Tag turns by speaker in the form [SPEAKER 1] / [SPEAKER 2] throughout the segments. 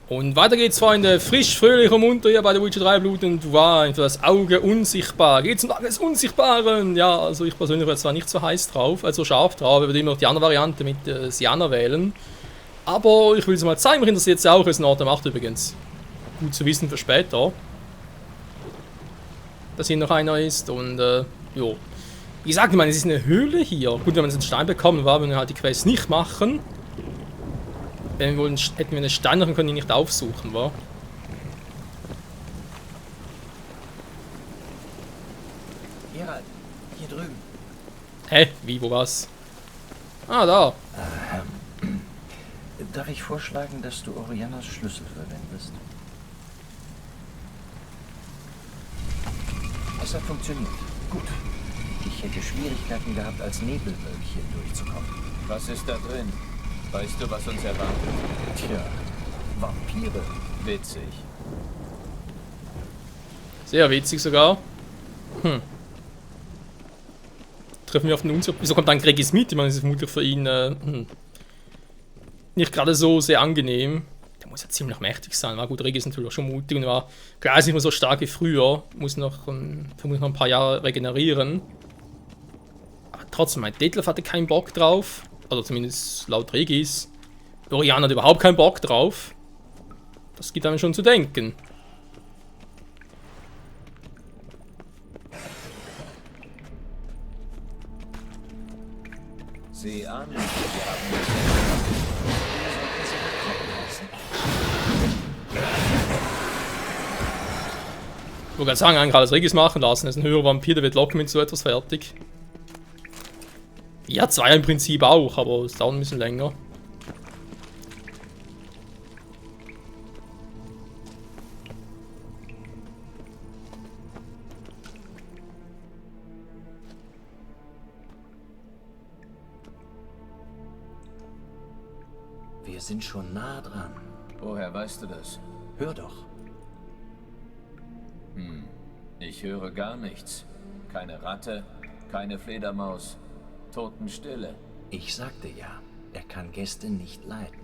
[SPEAKER 1] Und weiter geht's, Freunde. Frisch, fröhlich und munter hier bei der Witcher 3 Blut und Wine für das Auge unsichtbar. Geht's zum Tag des Unsichtbaren? Ja, also ich persönlich wäre zwar nicht so heiß drauf, also scharf drauf, ich würde immer noch die andere Variante mit Sienna wählen. Aber ich will es mal zeigen, mich interessiert es auch, es ein Ort der Macht übrigens. Gut zu wissen für später. Dass hier noch einer ist und jo. Wie gesagt, ich meine, es ist eine Höhle hier. Gut, wenn wir jetzt einen Stein bekommen, würden wir halt die Quest nicht machen. Wenn wir hätten wir einen Stein machen können, ihn nicht aufsuchen, wa?
[SPEAKER 2] Ja, hier drüben.
[SPEAKER 1] Hä? Wie, wo was? Ah, da.
[SPEAKER 2] Darf ich vorschlagen, dass du Orianas Schlüssel verwendest? Es hat funktioniert. Gut. Ich hätte Schwierigkeiten gehabt, als Nebelwölkchen durchzukommen.
[SPEAKER 3] Was ist da drin? Weißt du, was uns erwartet?
[SPEAKER 2] Tja, Vampire.
[SPEAKER 3] Witzig.
[SPEAKER 1] Sehr witzig sogar. Treffen wir auf den Unsichtbaren. Wieso kommt dann Gregis mit? Ich meine, das ist vermutlich für ihn nicht gerade so sehr angenehm. Der muss ja ziemlich mächtig sein. War gut, Gregis ist natürlich auch schon mutig und war klar nicht mehr so stark wie früher. Muss noch vermutlich noch ein paar Jahre regenerieren. Aber trotzdem, mein Detlef hatte keinen Bock drauf. Oder zumindest laut Regis. Oriana hat überhaupt keinen Bock drauf. Das gibt einem schon zu denken.
[SPEAKER 3] Sieh an, wir haben
[SPEAKER 1] Ich wollte gerade sagen, eigentlich alles Regis machen lassen. Er ist ein höherer Vampir, der wird locker mit so etwas fertig. Ja, zwei im Prinzip auch, aber es dauert ein bisschen länger.
[SPEAKER 2] Wir sind schon nah dran.
[SPEAKER 3] Woher weißt du das?
[SPEAKER 2] Hör doch.
[SPEAKER 3] Ich höre gar nichts. Keine Ratte, keine Fledermaus. Totenstille.
[SPEAKER 2] Ich sagte ja, er kann Gäste nicht leiden.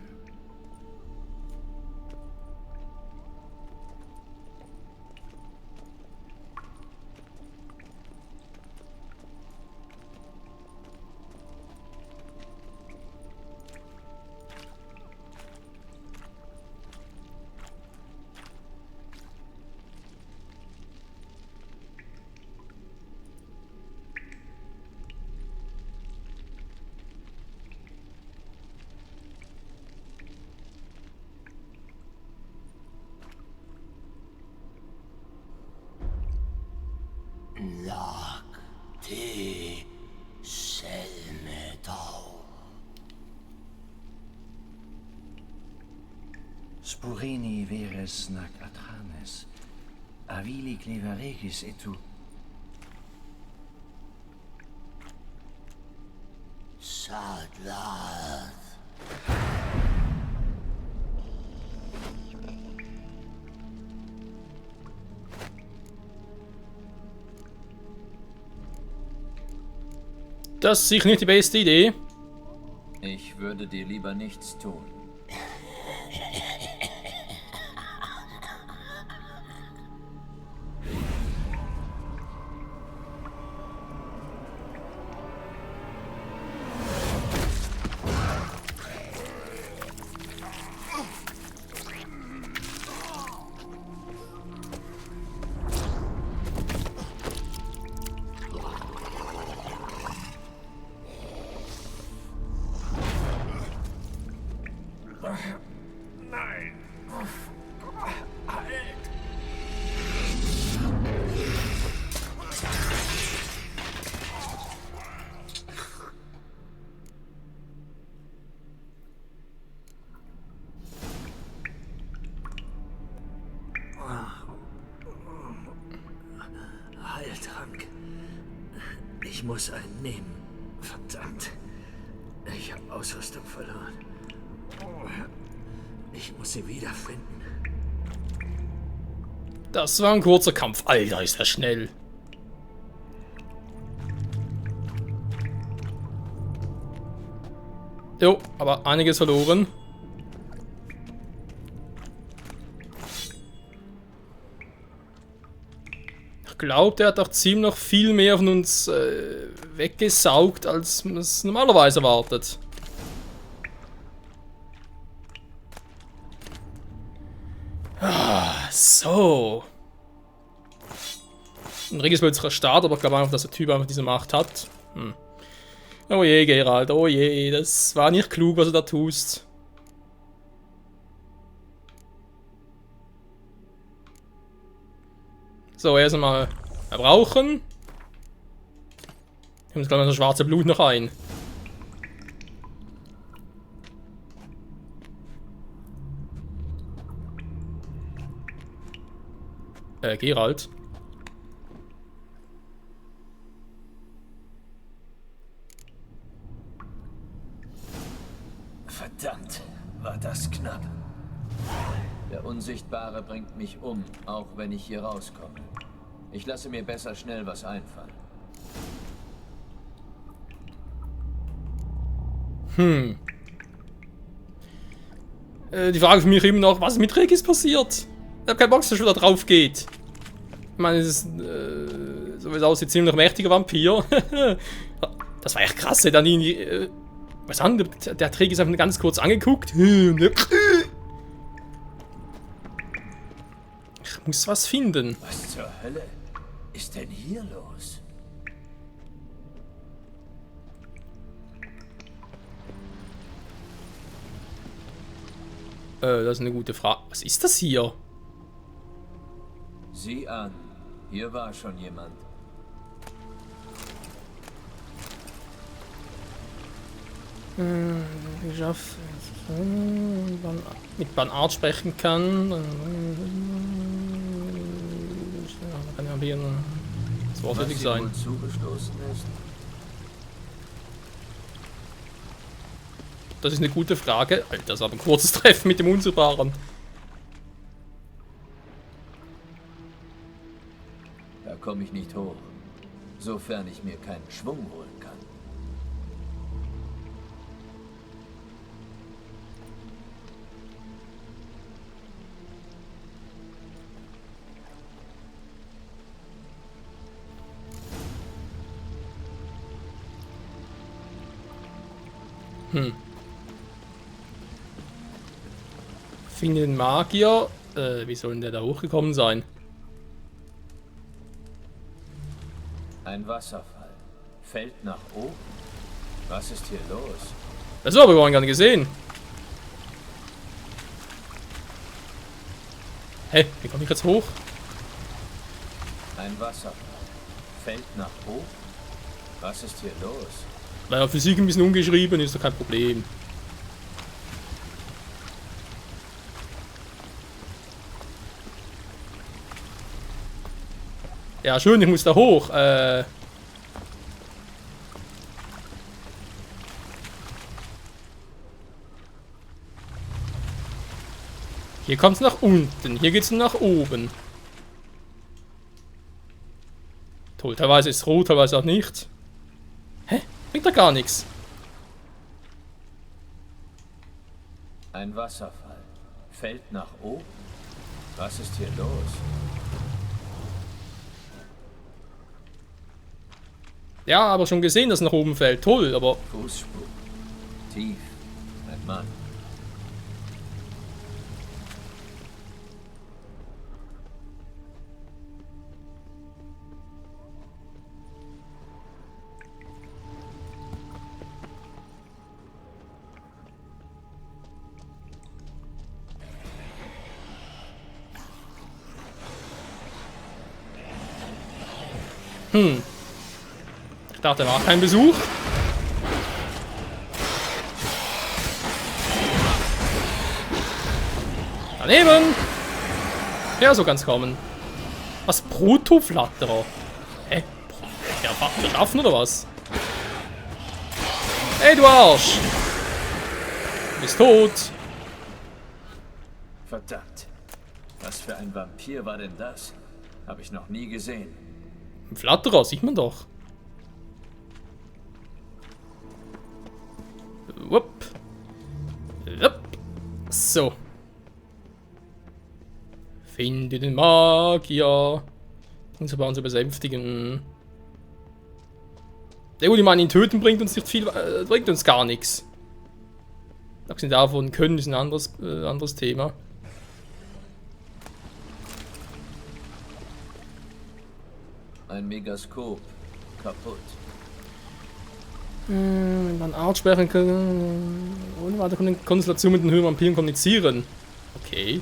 [SPEAKER 4] Lag te selmetau.
[SPEAKER 2] Spurini veres nac atranes. Avili cleva regis et tu.
[SPEAKER 4] Sadlat.
[SPEAKER 1] Das ist sicher nicht die beste Idee.
[SPEAKER 3] Ich würde dir lieber nichts tun.
[SPEAKER 2] Heiltrank. Ich muss einen nehmen. Verdammt. Ich habe Ausrüstung verloren. Ich muss sie wiederfinden.
[SPEAKER 1] Das war ein kurzer Kampf. Alter, ist das schnell. Jo, aber einiges verloren. glaube, der hat auch ziemlich viel mehr von uns weggesaugt, als man es normalerweise erwartet. Ah, so. Ein regelmäßiger Start, aber ich glaube einfach, dass der Typ einfach diese Macht hat. Oh je, Geralt, oh je, das war nicht klug, was du da tust. So, erst einmal verbrauchen. Ich muss gleich mal das schwarze Blut noch ein. Geralt.
[SPEAKER 2] Verdammt, war das knapp.
[SPEAKER 3] Der Unsichtbare bringt mich um, auch wenn ich hier rauskomme. Ich lasse mir besser schnell was einfallen.
[SPEAKER 1] Die Frage für mich immer noch, was mit Regis passiert? Ich habe keinen Bock, dass er schon da drauf geht. Ich meine, es ist, so wie es aussieht, ziemlich mächtiger Vampir. Das war echt krass, er dann ihn, was an, der hat Regis einfach ganz kurz angeguckt. Ich muss was finden.
[SPEAKER 2] Was zur Hölle ist denn hier los?
[SPEAKER 1] Das ist eine gute Frage. Was ist das hier?
[SPEAKER 3] Sieh an, hier war schon jemand.
[SPEAKER 1] Geschafft. Mit Banart sprechen kann. Kann ja hier das wortwörtlich
[SPEAKER 3] Was
[SPEAKER 1] sein.
[SPEAKER 3] wohl zugestoßen ist?
[SPEAKER 1] Das ist eine gute Frage. Alter, das war ein kurzes Treffen mit dem Unsichtbaren.
[SPEAKER 3] Da komme ich nicht hoch, sofern ich mir keinen Schwung holen kann.
[SPEAKER 1] Finde den Magier. Wie soll denn der da hochgekommen sein?
[SPEAKER 3] Ein Wasserfall. Fällt nach oben. Was ist hier los?
[SPEAKER 1] Das habe ich aber gar nicht gesehen. Hä? Wie komme ich jetzt hoch?
[SPEAKER 3] Ein Wasserfall. Fällt nach oben. Was ist hier los?
[SPEAKER 1] Naja, Physik ein bisschen umgeschrieben, ist doch kein Problem. Ja, schön, ich muss da hoch. Hier kommt es nach unten, hier geht es nach oben. Toll, teilweise ist es rot, teilweise auch nicht. Hä? Bringt da gar nichts.
[SPEAKER 3] Ein Wasserfall. Fällt nach oben. Was ist hier los?
[SPEAKER 1] Ja, aber schon gesehen, dass es nach oben fällt. Toll, aber
[SPEAKER 3] Fußspuren. Tief. Ein Mann.
[SPEAKER 1] ich dachte, da war kein Besuch. Daneben! Ja, so kann's kommen. Was? Protoflatterer? Hä? Ja, wir schaffen oder was? Ey, du Arsch! Du bist tot.
[SPEAKER 3] Verdammt. Was für ein Vampir war denn das? Habe ich noch nie gesehen.
[SPEAKER 1] Ein Flatterer, sieht man doch. Wupp. Wupp. So. Finde den Magier. Unsichtbaren zu besänftigen. Ja gut, ich meine, ihn töten bringt uns nicht viel, bringt uns gar nichts. Abgesehen davon, können ist ein anderes Thema.
[SPEAKER 3] Ein Megaskop. Kaputt.
[SPEAKER 1] Wenn man Art sperren kann, ohne weitere Konstellation mit den höheren Vampiren kommunizieren. Okay.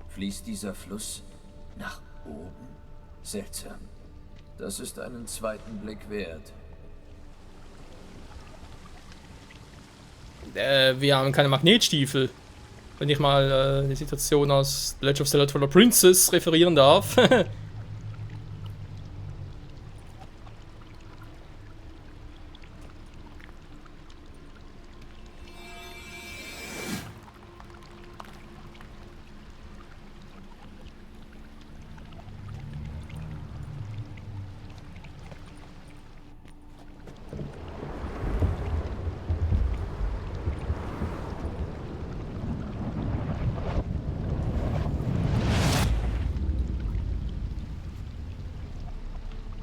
[SPEAKER 3] Fließt dieser Fluss nach oben? Seltsam. Das ist einen zweiten Blick wert.
[SPEAKER 1] Wir haben keine Magnetstiefel. Wenn ich mal die Situation aus The Legend of Zelda Twilight Princess referieren darf.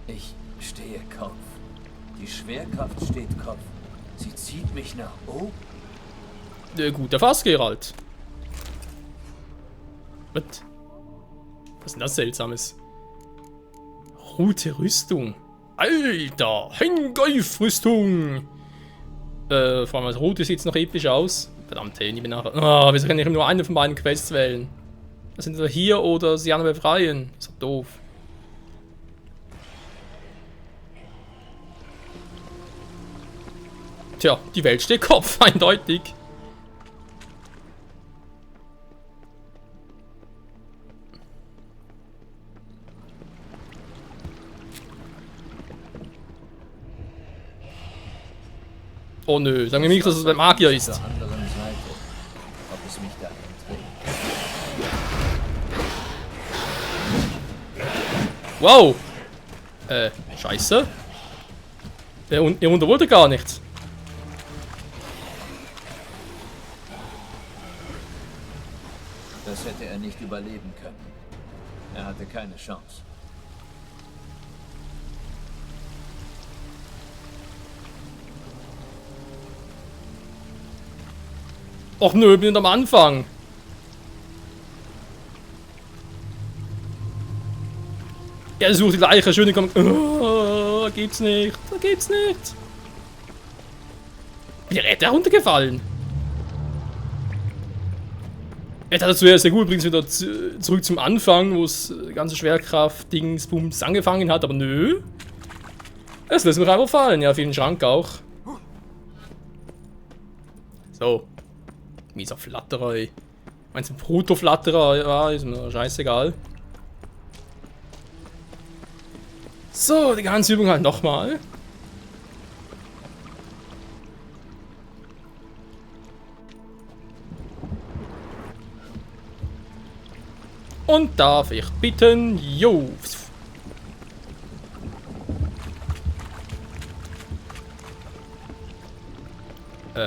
[SPEAKER 3] Ich stehe Kopf. Die Schwerkraft steht Kopf. Sie zieht mich nach oben.
[SPEAKER 1] Guter Fass, Geralt. Was? Was ist denn das Seltsames? Rote Rüstung. Alter, Hengeif-Rüstung. Vor allem das Rote sieht noch episch aus. Verdammt, ich bin nachher. Oh, wieso kann ich nur eine von beiden Quests wählen? Das sind entweder hier oder Siana befreien. Das ist doch doof. Tja, die Welt steht Kopf, eindeutig. Oh nö, sagen wir nicht, dass es ein Magier ist.
[SPEAKER 3] Auf der anderen Seite, ob es mich dahin trägt.
[SPEAKER 1] Wow! Scheiße. Ihr Wunder wollte gar nichts.
[SPEAKER 3] Das hätte er nicht überleben können. Er hatte keine Chance.
[SPEAKER 1] Och nö, wir sind am Anfang. Er sucht die Leiche, schöne kommt. Oh, gibt's nicht. Da gibt's nicht. Wie ist der runtergefallen? Er hat zuerst sehr gut, übrigens wieder zurück zum Anfang, wo es ganze Schwerkraft-Dings-Bums angefangen hat, aber nö. Es lässt mich einfach fallen, ja, für den Schrank auch. So. Mieser Flatterer, ey. Meinst du Proto-Flatterer? Ja, ist mir scheißegal. So, die ganze Übung halt nochmal. Und darf ich bitten, jo. Ich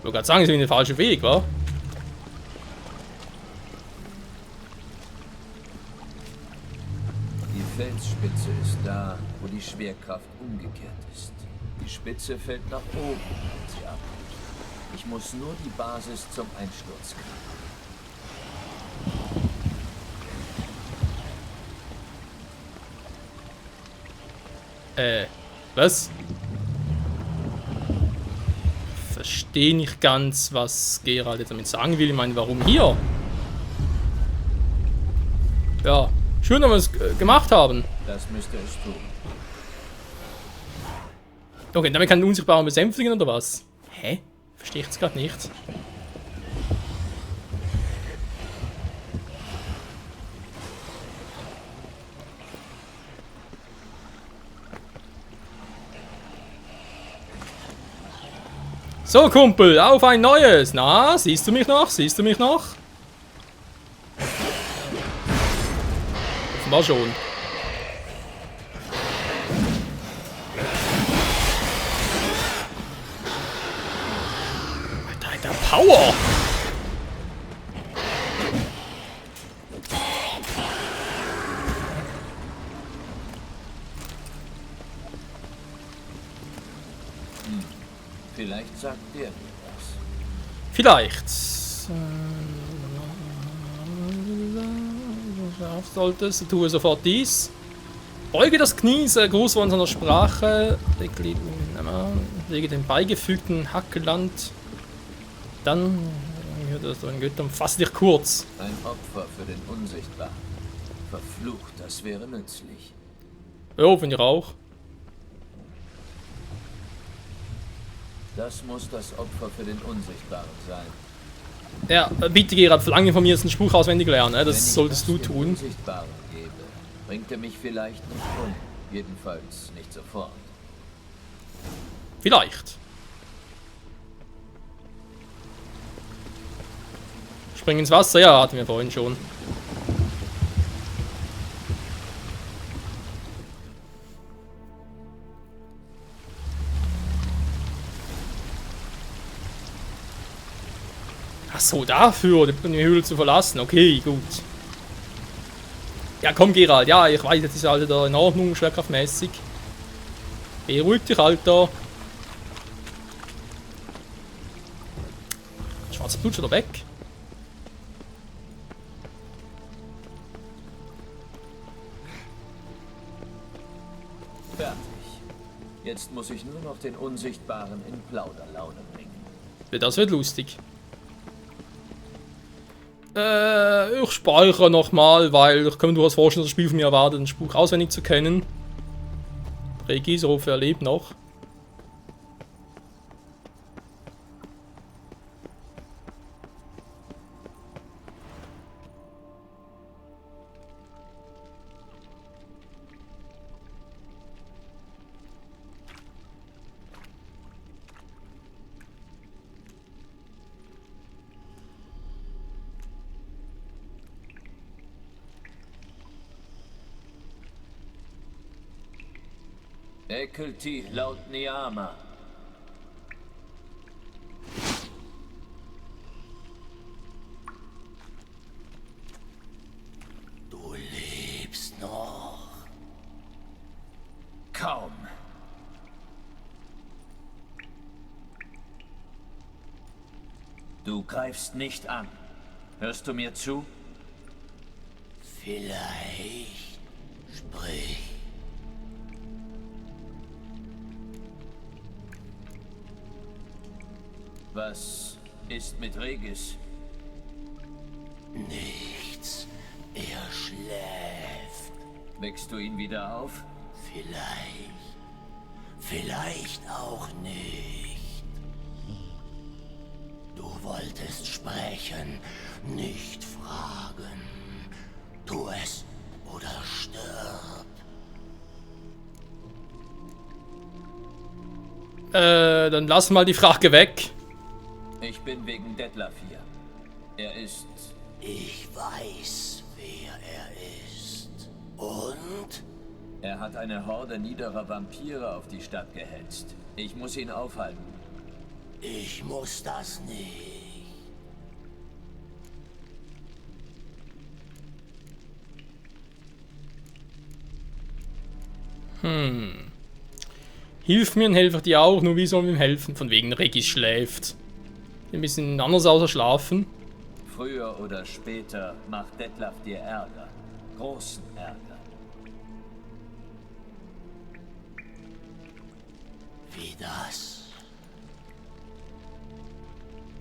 [SPEAKER 1] wollte gerade sagen, ich bin den falschen Weg, wa?
[SPEAKER 3] Die Felsspitze ist da, wo die Schwerkraft umgekehrt ist. Die Spitze fällt nach oben, wenn sie abbricht. Ich muss nur die Basis zum Einsturz kriegen.
[SPEAKER 1] Was? Verstehe nicht ganz, was Geralt jetzt damit sagen will. Ich meine, warum hier? Ja, schön, dass wir es gemacht haben.
[SPEAKER 3] Das müsste es tun.
[SPEAKER 1] Okay, damit kann den Unsichtbaren besänftigen oder was? Hä? Verstehe ich jetzt gerade nicht. So, Kumpel, auf ein neues. Na, siehst du mich noch? Siehst du mich noch? Offenbar schon. Alter, Power!
[SPEAKER 3] Vielleicht sagt der mir was.
[SPEAKER 1] Vielleicht. Solltest du tue sofort dies. Beuge das Knie, sehr groß war in seiner Sprache. Lege den beigefügten Hackeland. Dann fass dich kurz.
[SPEAKER 3] Ein Opfer für den Unsichtbaren. Verflucht, das wäre nützlich.
[SPEAKER 1] Jo, finde ich auch.
[SPEAKER 3] Das muss das Opfer für den Unsichtbaren sein.
[SPEAKER 1] Ja, bitte Gerard, verlange von mir jetzt einen Spruch auswendig lernen.
[SPEAKER 3] Wenn
[SPEAKER 1] Das
[SPEAKER 3] ich
[SPEAKER 1] solltest du
[SPEAKER 3] das dem
[SPEAKER 1] tun.
[SPEAKER 3] Unsichtbaren gebe, bringt er mich vielleicht nicht um. Jedenfalls nicht sofort.
[SPEAKER 1] Vielleicht. Spring ins Wasser, ja, hatten wir vorhin schon. Ach so, dafür, die Höhle zu verlassen. Okay, gut. Ja, komm, Gerald. Ja, ich weiß, jetzt ist alles da in Ordnung, schwerkraftmäßig. Beruhig dich, Alter. Schwarzes Blut schon weg.
[SPEAKER 3] Fertig. Jetzt muss ich nur noch den Unsichtbaren in Plauderlaune bringen.
[SPEAKER 1] Das wird lustig. Ich speichere nochmal, weil ich kann mir durchaus vorstellen, dass das Spiel von mir erwartet, den Spruch auswendig zu kennen. Regis, hoffe, er lebt noch.
[SPEAKER 3] Ekelti laut Niama.
[SPEAKER 4] Du lebst noch.
[SPEAKER 3] Kaum. Du greifst nicht an. Hörst du mir zu?
[SPEAKER 4] Vielleicht. Sprich.
[SPEAKER 3] Was ist mit Regis?
[SPEAKER 4] Nichts. Er schläft.
[SPEAKER 3] Weckst du ihn wieder auf?
[SPEAKER 4] Vielleicht. Vielleicht auch nicht. Du wolltest sprechen, nicht fragen. Tu es oder stirb.
[SPEAKER 1] Dann lass mal die Frage weg.
[SPEAKER 3] Ich bin wegen Detlef hier. Er ist...
[SPEAKER 4] Ich weiß, wer er ist. Und?
[SPEAKER 3] Er hat eine Horde niederer Vampire auf die Stadt gehetzt. Ich muss ihn aufhalten.
[SPEAKER 4] Ich muss das nicht.
[SPEAKER 1] Hilf mir und helfe dir auch, nur wie sollen wir ihm helfen? Von wegen Regis schläft. Ein bisschen anders außer schlafen.
[SPEAKER 3] Früher oder später macht Detlef dir Ärger. Großen Ärger.
[SPEAKER 4] Wie das?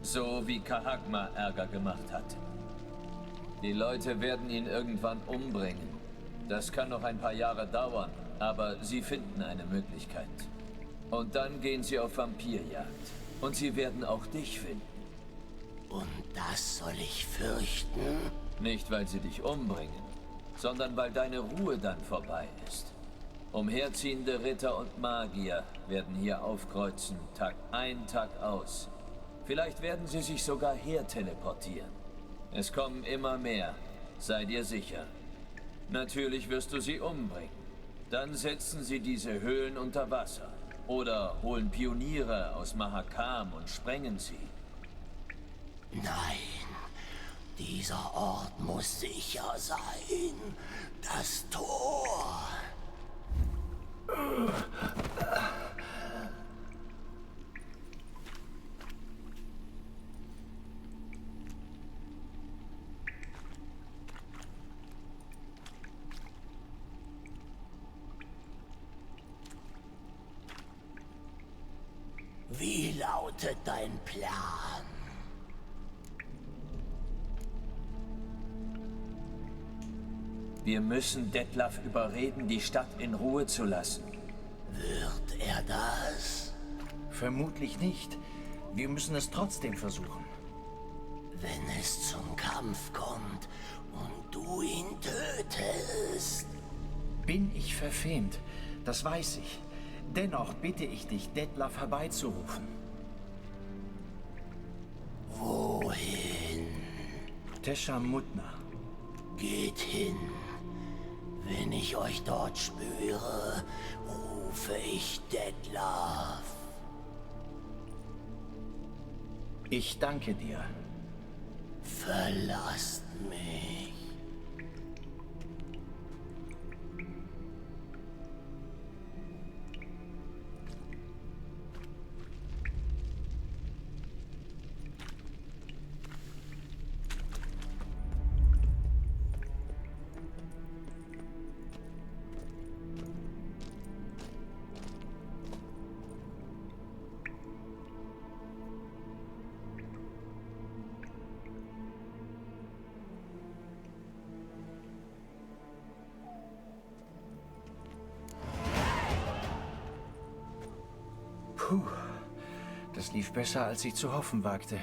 [SPEAKER 3] So wie Kahagma Ärger gemacht hat. Die Leute werden ihn irgendwann umbringen. Das kann noch ein paar Jahre dauern, aber sie finden eine Möglichkeit. Und dann gehen sie auf Vampirjagd. Und sie werden auch dich finden.
[SPEAKER 4] Und das soll ich fürchten?
[SPEAKER 3] Nicht, weil sie dich umbringen, sondern weil deine Ruhe dann vorbei ist. Umherziehende Ritter und Magier werden hier aufkreuzen, Tag ein, Tag aus. Vielleicht werden sie sich sogar herteleportieren. Es kommen immer mehr, sei dir sicher. Natürlich wirst du sie umbringen. Dann setzen sie diese Höhlen unter Wasser. Oder holen Pioniere aus Mahakam und sprengen sie.
[SPEAKER 4] Nein, dieser Ort muss sicher sein. Das Tor. Wie lautet dein Plan?
[SPEAKER 3] Wir müssen Detlef überreden, die Stadt in Ruhe zu lassen.
[SPEAKER 4] Wird er das?
[SPEAKER 2] Vermutlich nicht. Wir müssen es trotzdem versuchen.
[SPEAKER 4] Wenn es zum Kampf kommt und du ihn tötest.
[SPEAKER 2] Bin ich verfemt, das weiß ich. Dennoch bitte ich dich, Detlef herbeizurufen.
[SPEAKER 4] Wohin?
[SPEAKER 2] Tesha Mutna.
[SPEAKER 4] Geht hin. Wenn ich euch dort spüre, rufe ich Detlef.
[SPEAKER 2] Ich danke dir.
[SPEAKER 4] Verlasst mich.
[SPEAKER 2] Puh, das lief besser, als ich zu hoffen wagte.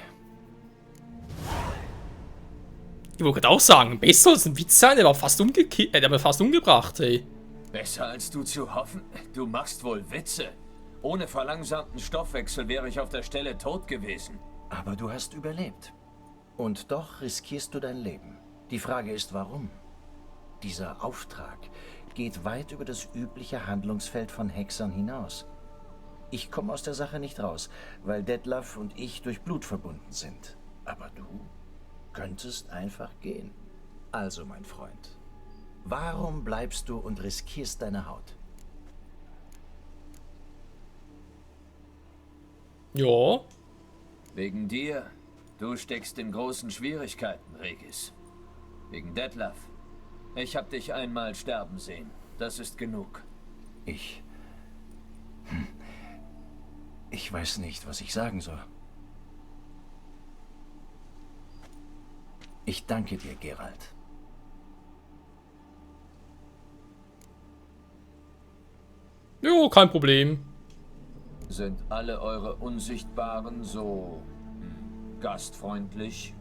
[SPEAKER 1] Ich wollte auch sagen, besser als ein Witz sein, der war fast der hat mir fast umgebracht, ey.
[SPEAKER 3] Besser als du zu hoffen? Du machst wohl Witze. Ohne verlangsamten Stoffwechsel wäre ich auf der Stelle tot gewesen.
[SPEAKER 2] Aber du hast überlebt. Und doch riskierst du dein Leben. Die Frage ist, warum? Dieser Auftrag geht weit über das übliche Handlungsfeld von Hexern hinaus. Ich komme aus der Sache nicht raus, weil Detlef und ich durch Blut verbunden sind. Aber du könntest einfach gehen. Also, mein Freund, warum bleibst du und riskierst deine Haut?
[SPEAKER 1] Ja.
[SPEAKER 3] Wegen dir. Du steckst in großen Schwierigkeiten, Regis. Wegen Detlef. Ich hab dich einmal sterben sehen. Das ist genug.
[SPEAKER 2] Ich weiß nicht, was ich sagen soll. Ich danke dir, Geralt.
[SPEAKER 1] Jo, kein Problem.
[SPEAKER 3] Sind alle eure Unsichtbaren so gastfreundlich?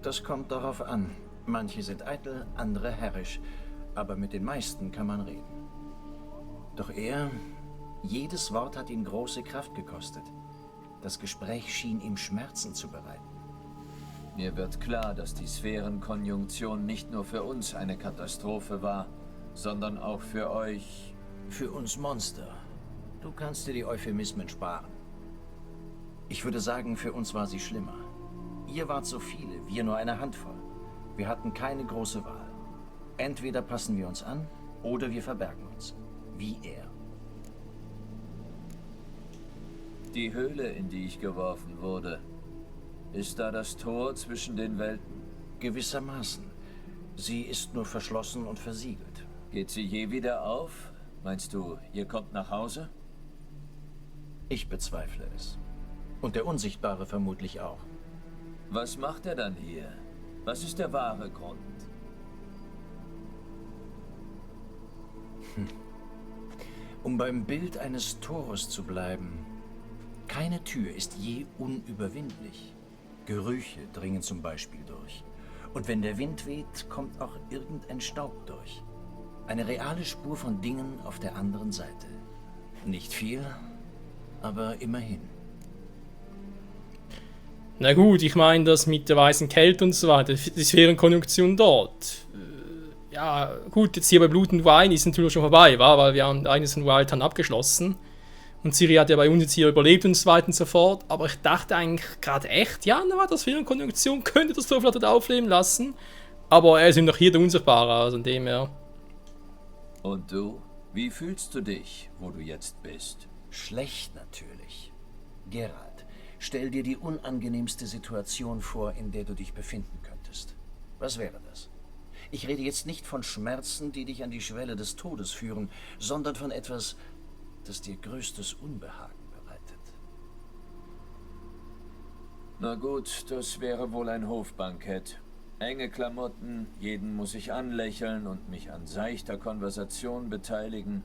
[SPEAKER 2] Das kommt darauf an. Manche sind eitel, andere herrisch. Aber mit den meisten kann man reden. Doch jedes Wort hat ihn große Kraft gekostet. Das Gespräch schien ihm Schmerzen zu bereiten.
[SPEAKER 3] Mir wird klar, dass die Sphärenkonjunktion nicht nur für uns eine Katastrophe war, sondern auch für euch.
[SPEAKER 2] Für uns Monster. Du kannst dir die Euphemismen sparen. Ich würde sagen, für uns war sie schlimmer. Ihr wart so viele, wir nur eine Handvoll. Wir hatten keine große Wahl. Entweder passen wir uns an, oder wir verbergen uns. Wie er.
[SPEAKER 3] Die Höhle, in die ich geworfen wurde, ist da das Tor zwischen den Welten?
[SPEAKER 2] Gewissermaßen. Sie ist nur verschlossen und versiegelt.
[SPEAKER 3] Geht sie je wieder auf? Meinst du, ihr kommt nach Hause?
[SPEAKER 2] Ich bezweifle es. Und der Unsichtbare vermutlich auch.
[SPEAKER 3] Was macht er dann hier? Was ist der wahre Grund?
[SPEAKER 2] Um beim Bild eines Tores zu bleiben. Keine Tür ist je unüberwindlich. Gerüche dringen zum Beispiel durch. Und wenn der Wind weht, kommt auch irgendein Staub durch. Eine reale Spur von Dingen auf der anderen Seite. Nicht viel, aber immerhin.
[SPEAKER 1] Na gut, ich meine, das mit der weißen Kälte und so weiter, die Sphärenkonjunktion dort. Ja, gut, jetzt hier bei Blut und Wein ist natürlich schon vorbei, weil wir haben eines von Wildtown abgeschlossen. Und Ciri hat ja bei uns jetzt hier überlebt und so weiter und so fort. Aber ich dachte eigentlich gerade echt, ja, na, das Sphärenkonjunktion könnte das Tor vielleicht aufleben lassen. Aber er ist noch hier der Unsichtbare, also in dem her.
[SPEAKER 3] Und du? Wie fühlst du dich, wo du jetzt bist?
[SPEAKER 2] Schlecht natürlich. Geralt, stell dir die unangenehmste Situation vor, in der du dich befinden könntest. Was wäre das? Ich rede jetzt nicht von Schmerzen, die dich an die Schwelle des Todes führen, sondern von etwas, das dir größtes Unbehagen bereitet.
[SPEAKER 3] Na gut, das wäre wohl ein Hofbankett. Enge Klamotten, jeden muss ich anlächeln und mich an seichter Konversation beteiligen.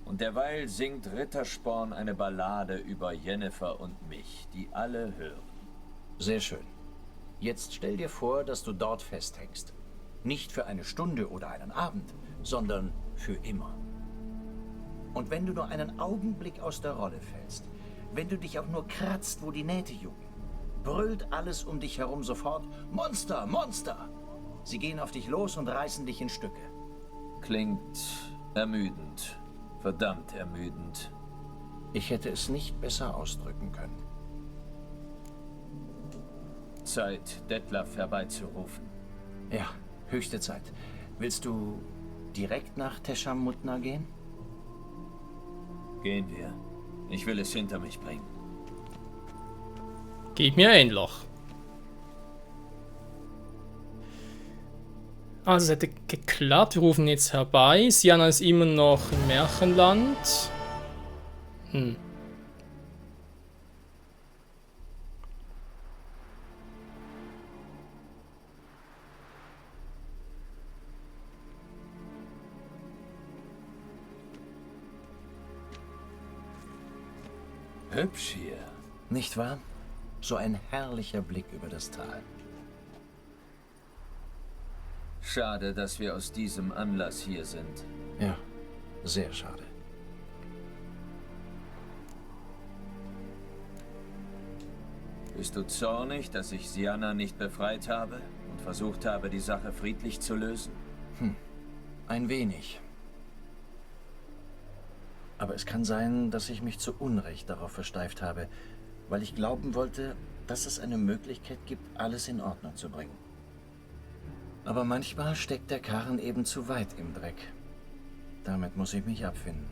[SPEAKER 3] Und derweil singt Rittersporn eine Ballade über Yennefer und mich, die alle hören.
[SPEAKER 2] Sehr schön. Jetzt stell dir vor, dass du dort festhängst. Nicht für eine Stunde oder einen Abend, sondern für immer. Und wenn du nur einen Augenblick aus der Rolle fällst, wenn du dich auch nur kratzt, wo die Nähte jucken, brüllt alles um dich herum sofort: Monster, Monster! Sie gehen auf dich los und reißen dich in Stücke.
[SPEAKER 3] Klingt ermüdend. Verdammt ermüdend.
[SPEAKER 2] Ich hätte es nicht besser ausdrücken können.
[SPEAKER 3] Zeit, Detlef herbeizurufen.
[SPEAKER 2] Ja, höchste Zeit. Willst du direkt nach Tesham Mutna gehen?
[SPEAKER 3] Gehen wir. Ich will es hinter mich bringen.
[SPEAKER 1] Geht mir ähnlich. Also es hätte geklappt, wir rufen jetzt herbei. Siana ist immer noch im Märchenland.
[SPEAKER 3] Hübsch hier.
[SPEAKER 2] Nicht wahr? So ein herrlicher Blick über das Tal.
[SPEAKER 3] Schade, dass wir aus diesem Anlass hier sind.
[SPEAKER 2] Ja, sehr schade.
[SPEAKER 3] Bist du zornig, dass ich Siana nicht befreit habe und versucht habe, die Sache friedlich zu lösen?
[SPEAKER 2] Ein wenig. Aber es kann sein, dass ich mich zu Unrecht darauf versteift habe, weil ich glauben wollte, dass es eine Möglichkeit gibt, alles in Ordnung zu bringen. Aber manchmal steckt der Karren eben zu weit im Dreck. Damit muss ich mich abfinden.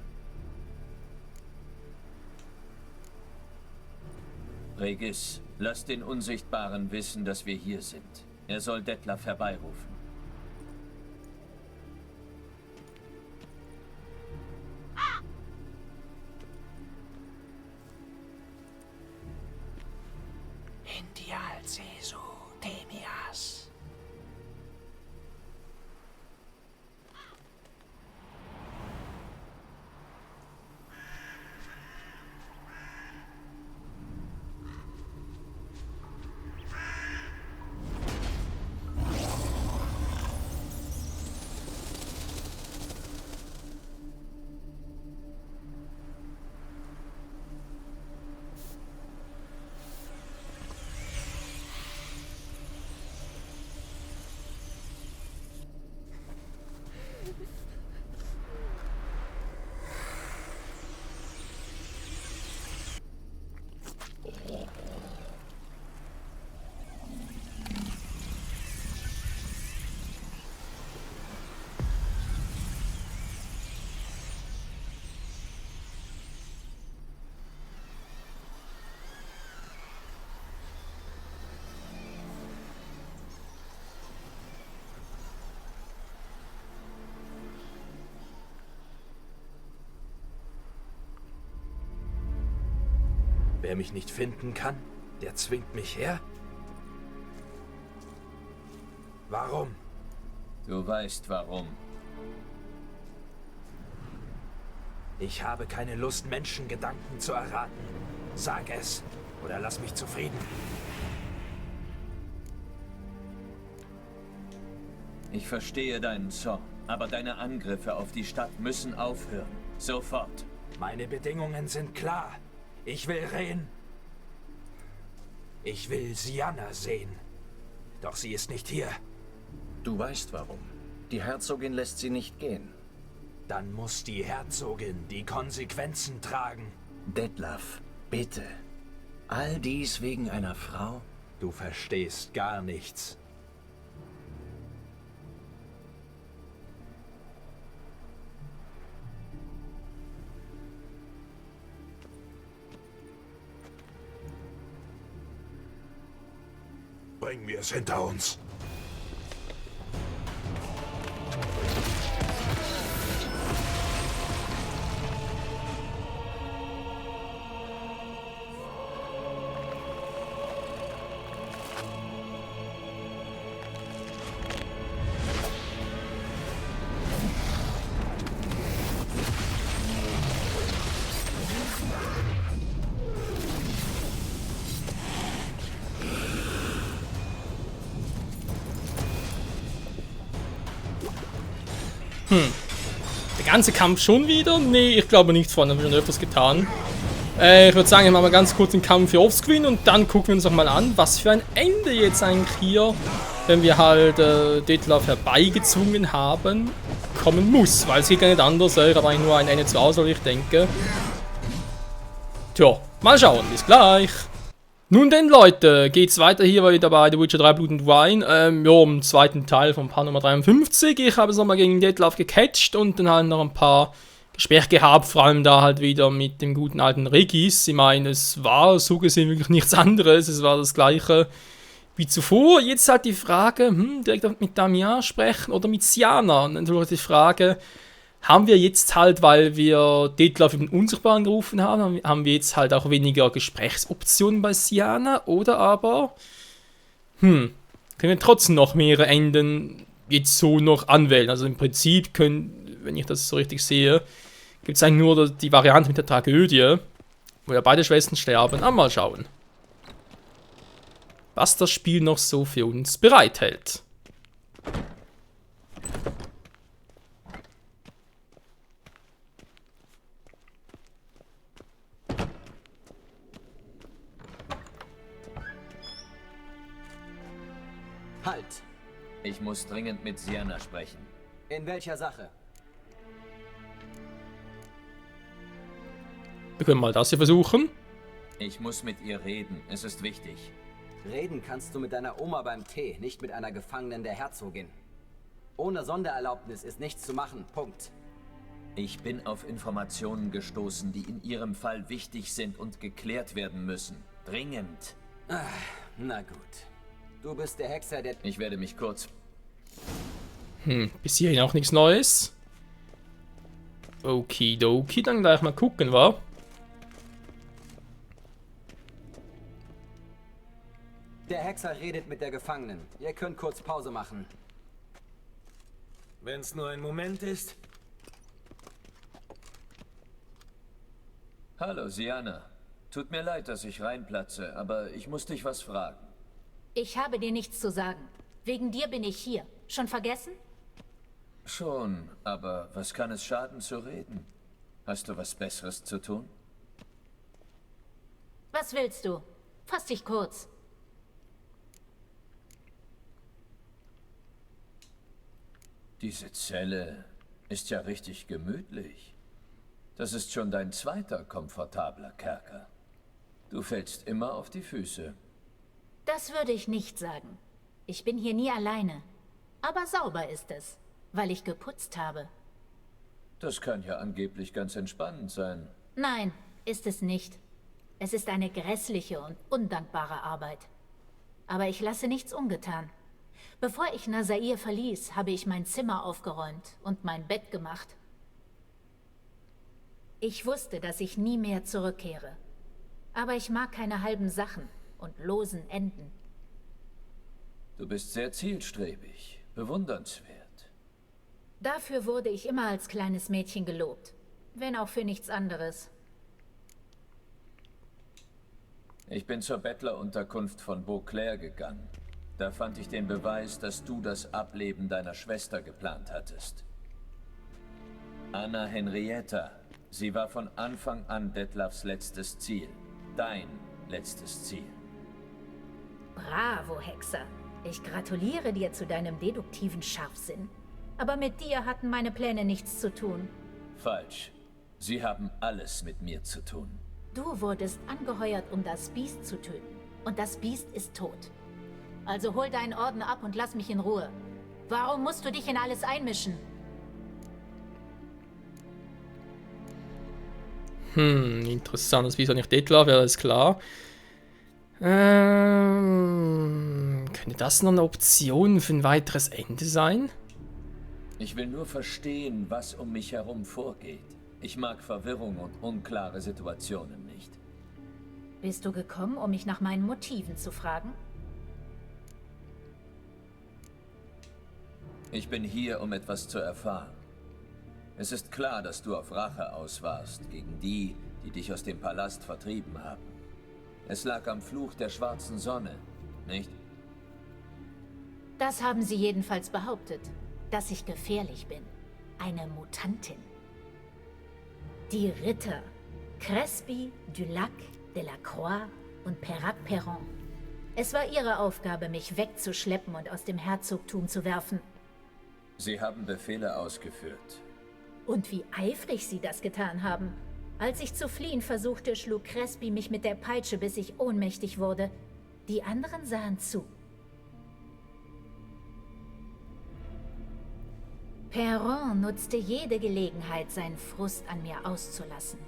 [SPEAKER 3] Regis, lass den Unsichtbaren wissen, dass wir hier sind. Er soll Detlef herbeirufen.
[SPEAKER 4] Hindial Sesu Temias.
[SPEAKER 5] Wer mich nicht finden kann, der zwingt mich her? Warum?
[SPEAKER 3] Du weißt warum.
[SPEAKER 5] Ich habe keine Lust, Menschengedanken zu erraten. Sag es, oder lass mich zufrieden.
[SPEAKER 3] Ich verstehe deinen Zorn, aber deine Angriffe auf die Stadt müssen aufhören. Sofort.
[SPEAKER 5] Meine Bedingungen sind klar. Ich will Rehen. Ich will Siana sehen. Doch sie ist nicht hier.
[SPEAKER 2] Du weißt warum. Die Herzogin lässt sie nicht gehen.
[SPEAKER 5] Dann muss die Herzogin die Konsequenzen tragen.
[SPEAKER 2] Detlef, bitte. All dies wegen einer Frau?
[SPEAKER 5] Du verstehst gar nichts. Bringen wir es hinter uns.
[SPEAKER 1] Der ganze Kampf schon wieder? Nee, ich glaube nicht, Freunde. Haben wir schon öfters getan. Ich würde sagen, wir machen mal ganz kurz den Kampf hier offscreen und dann gucken wir uns noch mal an, was für ein Ende jetzt eigentlich hier, wenn wir halt Detlef herbeigezwungen haben, kommen muss. Weil es geht gar nicht anders. Ich habe eigentlich nur ein Ende zur Auswahl, ich denke. Tja, mal schauen. Bis gleich. Nun denn, Leute, geht's weiter hier wieder bei The Witcher 3 Blut und Wein. Ja, im zweiten Teil von Part Nummer 53. Ich habe es nochmal gegen Detlef gecatcht und dann halt noch ein paar Gespräche gehabt, vor allem da halt wieder mit dem guten alten Regis. Ich meine, es war so gesehen wirklich nichts anderes, es war das gleiche wie zuvor. Jetzt halt die Frage, direkt mit Damian sprechen oder mit Syanna? Und dann natürlich die Frage, haben wir jetzt halt, weil wir Detlef über den Unsichtbaren gerufen haben, haben wir jetzt halt auch weniger Gesprächsoptionen bei Syanna oder aber, können wir trotzdem noch mehrere Enden jetzt so noch anwählen? Also im Prinzip können, wenn ich das so richtig sehe, gibt es eigentlich nur die Variante mit der Tragödie, wo ja beide Schwestern sterben. Aber mal schauen, was das Spiel noch so für uns bereithält.
[SPEAKER 6] Halt!
[SPEAKER 3] Ich muss dringend mit Syanna sprechen.
[SPEAKER 6] In welcher Sache?
[SPEAKER 1] Wir können mal das hier versuchen.
[SPEAKER 3] Ich muss mit ihr reden. Es ist wichtig.
[SPEAKER 6] Reden kannst du mit deiner Oma beim Tee, nicht mit einer Gefangenen der Herzogin. Ohne Sondererlaubnis ist nichts zu machen. Punkt.
[SPEAKER 3] Ich bin auf Informationen gestoßen, die in ihrem Fall wichtig sind und geklärt werden müssen. Dringend.
[SPEAKER 6] Na gut. Du bist der Hexer, der...
[SPEAKER 3] Ich werde mich kurz...
[SPEAKER 1] Bis hierhin auch nichts Neues. Okidoki, dann gleich mal gucken, wa?
[SPEAKER 6] Der Hexer redet mit der Gefangenen. Ihr könnt kurz Pause machen.
[SPEAKER 5] Wenn's nur ein Moment ist.
[SPEAKER 3] Hallo, Syanna. Tut mir leid, dass ich reinplatze, aber ich muss dich was fragen.
[SPEAKER 7] Ich habe dir nichts zu sagen. Wegen dir bin ich hier. Schon vergessen?
[SPEAKER 3] Schon, aber was kann es schaden zu reden? Hast du was Besseres zu tun?
[SPEAKER 7] Was willst du? Fass dich kurz.
[SPEAKER 3] Diese Zelle ist ja richtig gemütlich. Das ist schon dein zweiter komfortabler Kerker. Du fällst immer auf die Füße.
[SPEAKER 7] Das würde ich nicht sagen. Ich bin hier nie alleine. Aber sauber ist es, weil ich geputzt habe.
[SPEAKER 3] Das kann ja angeblich ganz entspannend sein.
[SPEAKER 7] Nein, ist es nicht. Es ist eine grässliche und undankbare Arbeit. Aber ich lasse nichts ungetan. Bevor ich Nazair verließ, habe ich mein Zimmer aufgeräumt und mein Bett gemacht. Ich wusste, dass ich nie mehr zurückkehre. Aber ich mag keine halben Sachen und losen Enden.
[SPEAKER 3] Du bist sehr zielstrebig, bewundernswert.
[SPEAKER 7] Dafür wurde ich immer als kleines Mädchen gelobt, wenn auch für nichts anderes.
[SPEAKER 3] Ich bin zur Bettlerunterkunft von Beauclair gegangen. Da fand ich den Beweis, dass du das Ableben deiner Schwester geplant hattest. Anna Henrietta. Sie war von Anfang an Detlefs letztes Ziel. Dein letztes Ziel.
[SPEAKER 7] Bravo, Hexer. Ich gratuliere dir zu deinem deduktiven Scharfsinn. Aber mit dir hatten meine Pläne nichts zu tun.
[SPEAKER 3] Falsch. Sie haben alles mit mir zu tun.
[SPEAKER 7] Du wurdest angeheuert, um das Biest zu töten. Und das Biest ist tot. Also hol deinen Orden ab und lass mich in Ruhe. Warum musst du dich in alles einmischen?
[SPEAKER 1] Interessant. Das wieso nicht Detlef, wäre alles klar. Könnte das noch eine Option für ein weiteres Ende sein?
[SPEAKER 3] Ich will nur verstehen, was um mich herum vorgeht. Ich mag Verwirrung und unklare Situationen nicht.
[SPEAKER 7] Bist du gekommen, um mich nach meinen Motiven zu fragen?
[SPEAKER 3] Ich bin hier, um etwas zu erfahren. Es ist klar, dass du auf Rache aus warst gegen die, die dich aus dem Palast vertrieben haben. Es lag am Fluch der schwarzen Sonne, nicht?
[SPEAKER 7] Das haben sie jedenfalls behauptet, dass ich gefährlich bin. eine Mutantin. Die Ritter Crespi, Dulac, Delacroix und Perrac-Perron. Es war ihre Aufgabe, mich wegzuschleppen und aus dem Herzogtum zu werfen.
[SPEAKER 3] Sie haben Befehle ausgeführt.
[SPEAKER 7] Und wie eifrig sie das getan haben. Als ich zu fliehen versuchte, schlug Crespi mich mit der Peitsche, bis ich ohnmächtig wurde. Die anderen sahen zu. Perron nutzte jede Gelegenheit, seinen Frust an mir auszulassen.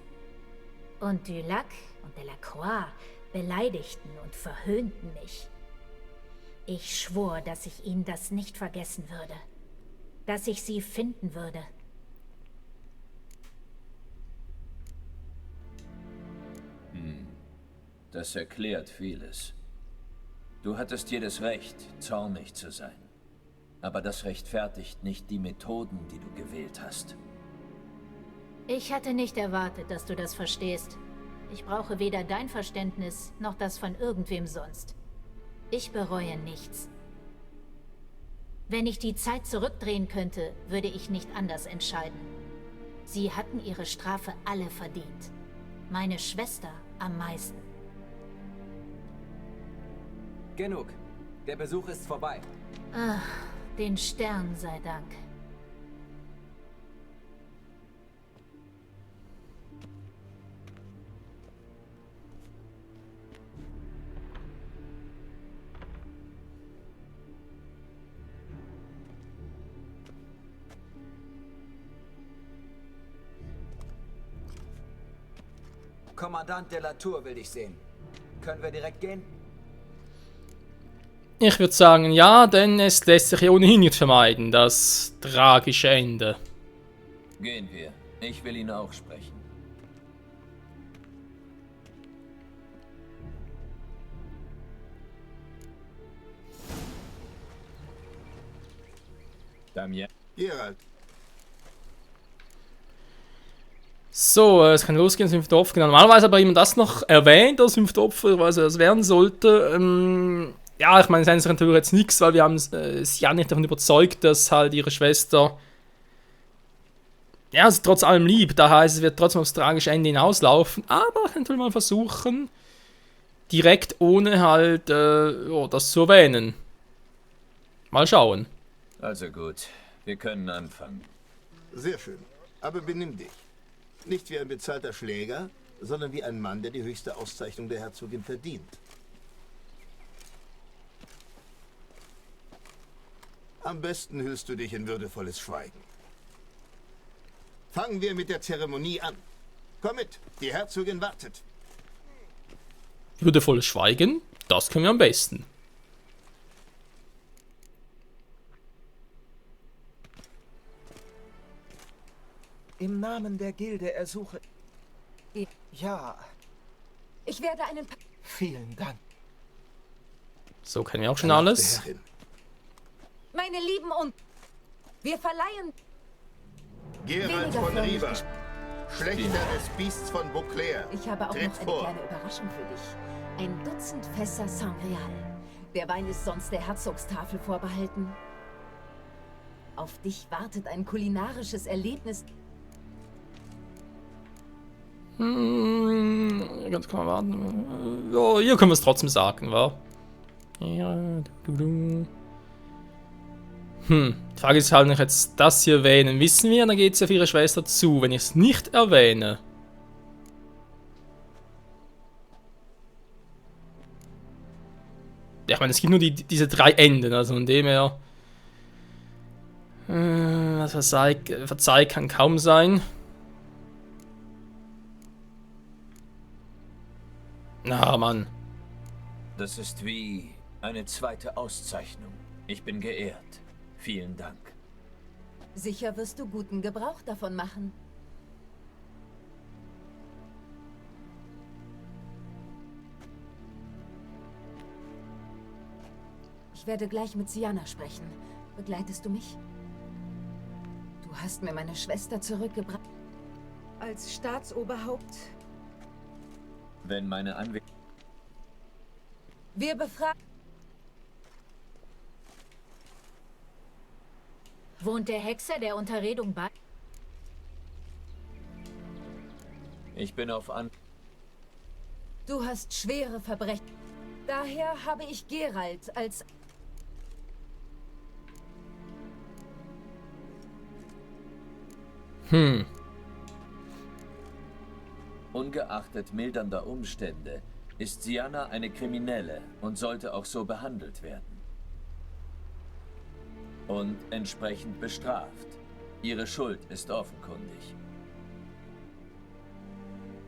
[SPEAKER 7] Und Dulac und Delacroix beleidigten und verhöhnten mich. Ich schwor, dass ich ihnen das nicht vergessen würde. Dass ich sie finden würde.
[SPEAKER 3] Das erklärt vieles. Du hattest jedes Recht, zornig zu sein. Aber das rechtfertigt nicht die Methoden, die du gewählt hast.
[SPEAKER 7] Ich hatte nicht erwartet, dass du das verstehst. Ich brauche weder dein Verständnis, noch das von irgendwem sonst. Ich bereue nichts. Wenn ich die Zeit zurückdrehen könnte, würde ich nicht anders entscheiden. Sie hatten ihre Strafe alle verdient. Meine Schwester am meisten.
[SPEAKER 6] Genug. Der Besuch ist vorbei.
[SPEAKER 7] Ach, den Sternen sei Dank.
[SPEAKER 6] Kommandant de la Tour will dich sehen. Können wir direkt gehen?
[SPEAKER 1] Ich würde sagen, ja, denn es lässt sich ja ohnehin nicht vermeiden, das tragische Ende.
[SPEAKER 3] Gehen wir. Ich will ihn auch sprechen. Damien.
[SPEAKER 8] Geralt.
[SPEAKER 1] So, es kann losgehen, das 5. Opfer. Genau. Normalerweise aber jemand das noch erwähnt, das 5. Opfer, was es werden sollte. Ja, ich meine, es ist natürlich jetzt nichts, weil wir haben sie ja nicht davon überzeugt, dass halt ihre Schwester ja, sie trotz allem lieb. Daher heißt es, wird trotzdem aufs tragische Ende hinauslaufen. Aber ich kann natürlich mal versuchen, direkt ohne halt das zu erwähnen. Mal schauen.
[SPEAKER 3] Also gut, wir können anfangen.
[SPEAKER 8] Sehr schön. Aber benimm dich. Nicht wie ein bezahlter Schläger, sondern wie ein Mann, der die höchste Auszeichnung der Herzogin verdient. Am besten hüllst du dich in würdevolles Schweigen. Fangen wir mit der Zeremonie an. Komm mit, die Herzogin wartet.
[SPEAKER 1] Würdevolles Schweigen, das können wir am besten.
[SPEAKER 9] Im Namen der Gilde ersuche... Ja. Ich werde einen... Vielen Dank.
[SPEAKER 1] So kennen wir auch schon alles.
[SPEAKER 9] Meine Lieben und... Wir verleihen...
[SPEAKER 8] Geralt von Riva, Schlechter des Biests von Beauclair.
[SPEAKER 9] Ich habe auch
[SPEAKER 8] Tritt
[SPEAKER 9] noch eine
[SPEAKER 8] vor.
[SPEAKER 9] kleine Überraschung für dich. Ein Dutzend Fässer Sangreal. Der Wein ist sonst der Herzogstafel vorbehalten. Auf dich wartet ein kulinarisches Erlebnis.
[SPEAKER 1] Ganz kann man warten. Ja, hier können wir es trotzdem sagen, wa? Ja, die Frage ist halt, wenn ich jetzt das hier erwähnen, wissen wir, dann geht es auf ihre Schwester zu. Wenn ich es nicht erwähne. Ja, ich meine, es gibt nur diese 3 Enden, also von dem her. Was verzeiht kann kaum sein. Na, Mann.
[SPEAKER 3] Das ist wie eine zweite Auszeichnung. Ich bin geehrt. Vielen Dank.
[SPEAKER 9] Sicher wirst du guten Gebrauch davon machen. Ich werde gleich mit Sienna sprechen. Begleitest du mich? Du hast mir meine Schwester zurückgebracht. Als Staatsoberhaupt.
[SPEAKER 3] Wenn meine Anwesenheit...
[SPEAKER 9] Wir befragen...
[SPEAKER 7] Wohnt der Hexer der Unterredung bei?
[SPEAKER 3] Ich bin auf An...
[SPEAKER 9] Du hast schwere Verbrechen. Daher habe ich Geralt als...
[SPEAKER 3] Ungeachtet mildernder Umstände ist Sienna eine Kriminelle und sollte auch so behandelt werden. Und entsprechend bestraft. Ihre Schuld ist offenkundig.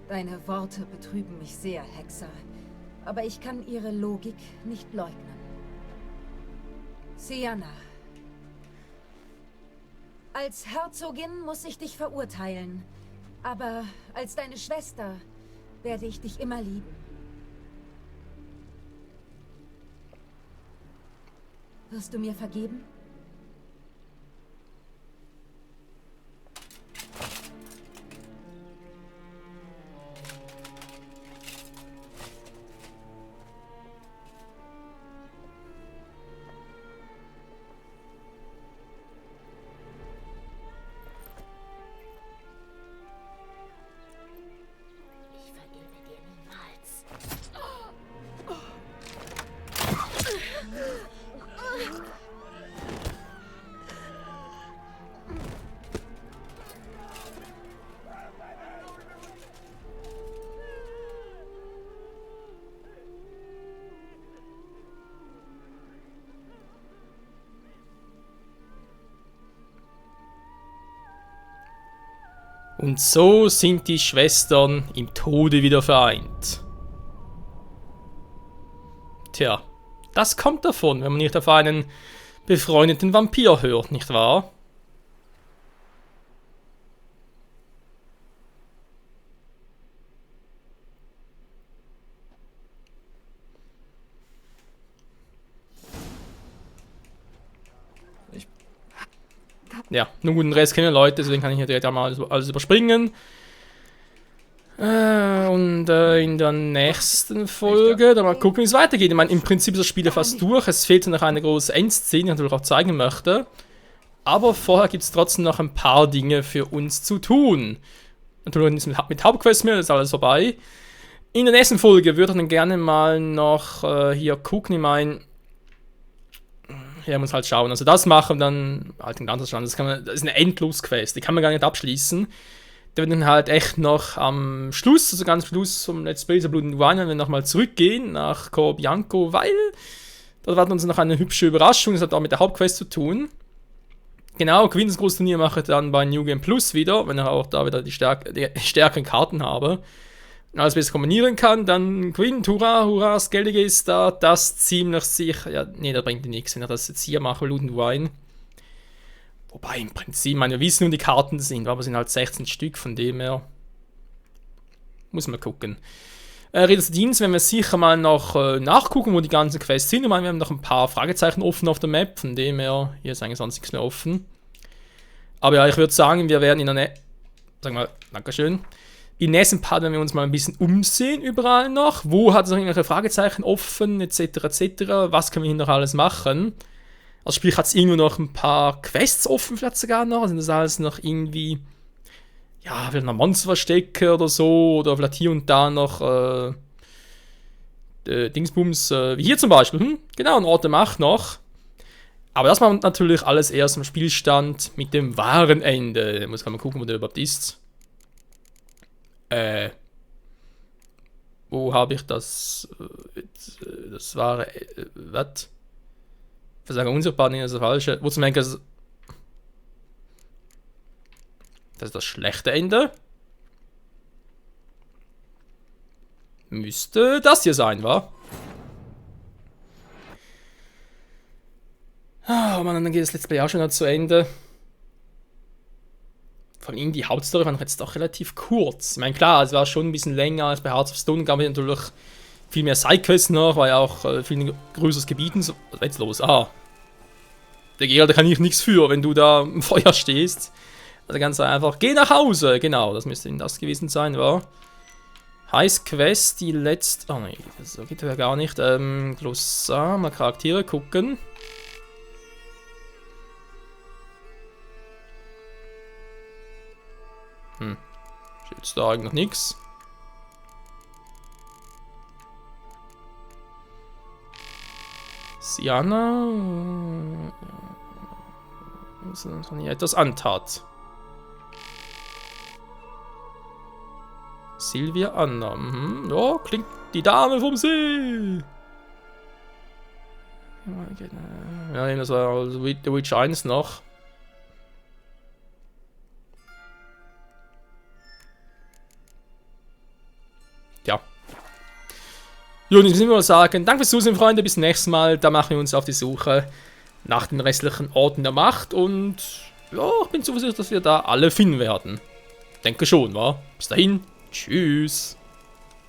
[SPEAKER 9] Deine Worte betrüben mich sehr, Hexer. Aber ich kann ihre Logik nicht leugnen. Sienna. Als Herzogin muss ich dich verurteilen. Aber als deine Schwester werde ich dich immer lieben. Wirst du mir vergeben?
[SPEAKER 7] Ich vergebe dir niemals.
[SPEAKER 1] Und so sind die Schwestern im Tode wieder vereint. Tja, das kommt davon, wenn man nicht auf einen befreundeten Vampir hört, nicht wahr? Ja, nun gut, den Rest kennen Leute, deswegen kann ich hier direkt einmal alles überspringen. In der nächsten Folge, dann mal gucken, wie es weitergeht. Ich meine, im Prinzip ist das Spiel ja fast durch. Es fehlt noch eine große Endszene, die ich natürlich auch zeigen möchte. Aber vorher gibt es trotzdem noch ein paar Dinge für uns zu tun. Natürlich nicht mit Hauptquest mehr, das ist alles vorbei. In der nächsten Folge würde ich dann gerne mal noch hier gucken. Ich meine, hier muss halt schauen. Also das machen dann halt ein anderes Stand. Das ist eine Endlos-Quest, die kann man gar nicht abschließen. Da wird dann halt echt noch am Schluss, also ganz Schluss vom Let's Play der Blood and Wine, wenn wir nochmal zurückgehen nach Cor Bianco, weil dort wartet uns noch eine hübsche Überraschung, das hat auch mit der Hauptquest zu tun. Genau, Queen das große Turnier mache ich dann bei New Game Plus wieder, wenn ich auch da wieder die stärkeren Karten habe. Und alles besser kombinieren kann, dann Queen, hurra, hurra, das Geldige ist da, das ziemlich sicher, ja, nee, da bringt die nichts, wenn ich das jetzt hier mache, Blood and Wine. Wobei im Prinzip, ich meine, wir wissen, wo die Karten sind, aber es sind halt 16 Stück, von dem her muss man gucken. Ritters Dienst, wenn wir sicher mal noch nachgucken, wo die ganzen Quests sind. Ich meine, wir haben noch ein paar Fragezeichen offen auf der Map, von dem her, hier ist eigentlich sonst nichts mehr offen. Aber ja, ich würde sagen, wir werden in der sagen wir mal, Dankeschön. Im nächsten Part werden wir uns mal ein bisschen umsehen überall noch. Wo hat es noch irgendwelche Fragezeichen offen, etc., etc. Was können wir hier noch alles machen? Also sprich, hat es irgendwo noch ein paar Quests offen, vielleicht sogar noch. Also das alles noch irgendwie, ja, vielleicht noch Monsterverstecke oder so. Oder vielleicht hier und da noch Dingsbums, wie hier zum Beispiel. Genau, ein Ort der Macht noch. Aber das macht natürlich alles erst im Spielstand mit dem wahren Ende. Muss man mal gucken, wo der überhaupt ist. Wo habe ich das? Das wahre. Was? Versagen unsichtbar, nicht das falsche. Wozu denke ich, das ist das schlechte Ende? Müsste das hier sein, wa? Oh Mann, dann geht das Let's Play auch schon noch zu Ende. Vor allem die Hauptstory war noch jetzt doch relativ kurz. Ich meine, klar, es war schon ein bisschen länger als bei Hearts of Stone, gab es natürlich viel mehr Sidequests noch, war ja auch viel größeres Gebiet und so. Was ist jetzt los? Ah. Der Geralt, da kann ich nichts für, wenn du da im Feuer stehst. Also ganz einfach, geh nach Hause. Genau, das müsste das gewesen sein, war. Heiß Quest, die letzte. Oh nein, das geht ja gar nicht. Glossar, mal Charaktere gucken. Jetzt da eigentlich noch nichts. Siana. Was ist denn hier etwas antat? Silvia Anna. Mhm. Ja, klingt die Dame vom See. Ja, nehmen wir also The Witch 1 noch. Ja. Ja, und ich muss immer sagen, danke fürs Zusehen, Freunde. Bis zum nächsten Mal. Da machen wir uns auf die Suche nach den restlichen Orten der Macht. Und ja, ich bin zuversichtlich, dass wir da alle finden werden. Denke schon, wa? Bis dahin. Tschüss.